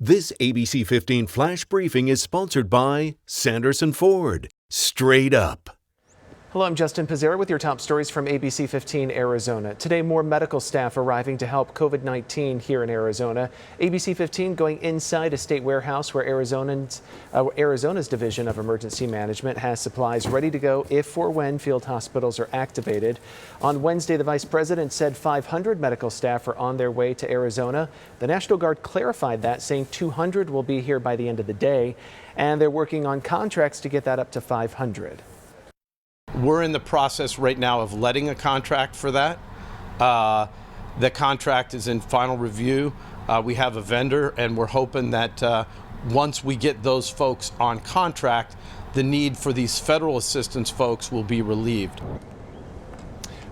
This ABC 15 Flash Briefing is sponsored by Sanderson Ford. Straight up. Hello, I'm Justin Pizzera with your top stories from ABC15 Arizona. Today, more medical staff arriving to help COVID-19 here in Arizona. ABC15 going inside a state warehouse where Arizona's Division of Emergency Management has supplies ready to go if or when field hospitals are activated. On Wednesday, the vice president said 500 medical staff are on their way to Arizona. The National Guard clarified that, saying 200 will be here by the end of the day, and they're working on contracts to get that up to 500. We're in the process right now of letting a contract for that. The contract is in final review. We have a vendor, and we're hoping that once we get those folks on contract, the need for these federal assistance folks will be relieved.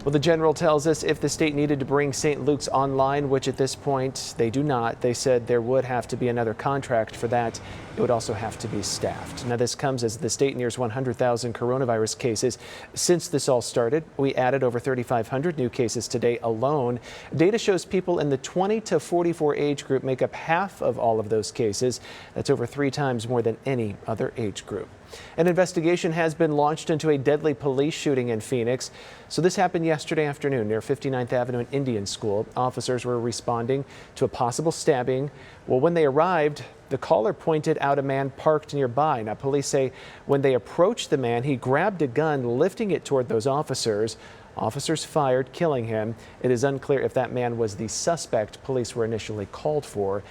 Well, the general tells us if the state needed to bring St. Luke's online, which at this point they do not, they said there would have to be another contract for that. It would also have to be staffed. Now, this comes as the state nears 100,000 coronavirus cases. Since this all started, we added over 3,500 new cases today alone. Data shows people in the 20 to 44 age group make up half of all of those cases. That's over 3 times more than any other age group. An investigation has been launched into a deadly police shooting in Phoenix. So this happened yesterday afternoon near 59th Avenue and Indian School. Officers were responding to a possible stabbing. Well, when they arrived, the caller pointed out a man parked nearby. Now, police say when they approached the man, he grabbed a gun, lifting it toward those officers. Officers fired, killing him. It is unclear if that man was the suspect police were initially called for.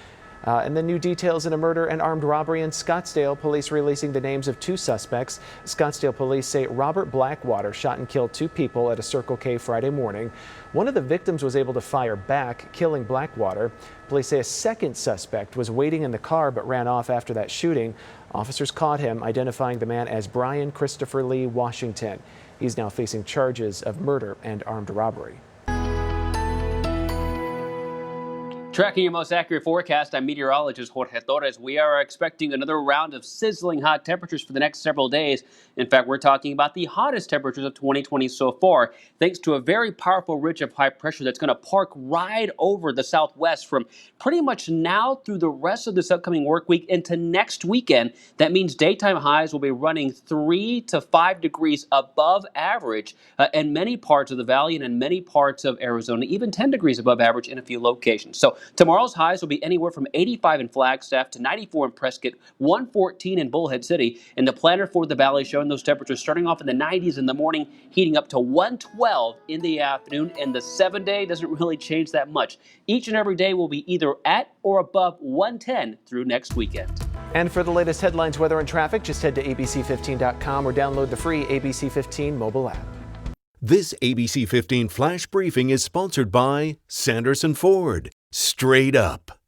And then new details in a murder and armed robbery in Scottsdale. Police releasing the names of 2 suspects. Scottsdale police say Robert Blackwater shot and killed 2 people at a Circle K Friday morning. One of the victims was able to fire back, killing Blackwater. Police say a second suspect was waiting in the car but ran off after that shooting. Officers caught him, identifying the man as Brian Christopher Lee Washington. He's now facing charges of murder and armed robbery. Tracking your most accurate forecast, I'm meteorologist Jorge Torres. We are expecting another round of sizzling hot temperatures for the next several days. In fact, we're talking about the hottest temperatures of 2020 so far, thanks to a very powerful ridge of high pressure that's going to park right over the southwest from pretty much now through the rest of this upcoming work week into next weekend. That means daytime highs will be running 3 to 5 degrees above average in many parts of the valley and in many parts of Arizona, even 10 degrees above average in a few locations. So tomorrow's highs will be anywhere from 85 in Flagstaff to 94 in Prescott, 114 in Bullhead City. And the planner for the valley showing those temperatures starting off in the 90s in the morning, heating up to 112 in the afternoon. And the 7-day doesn't really change that much. Each and every day will be either at or above 110 through next weekend. And for the latest headlines, weather, and traffic, just head to abc15.com or download the free ABC15 mobile app. This ABC 15 Flash Briefing is sponsored by Sanderson Ford. Straight up.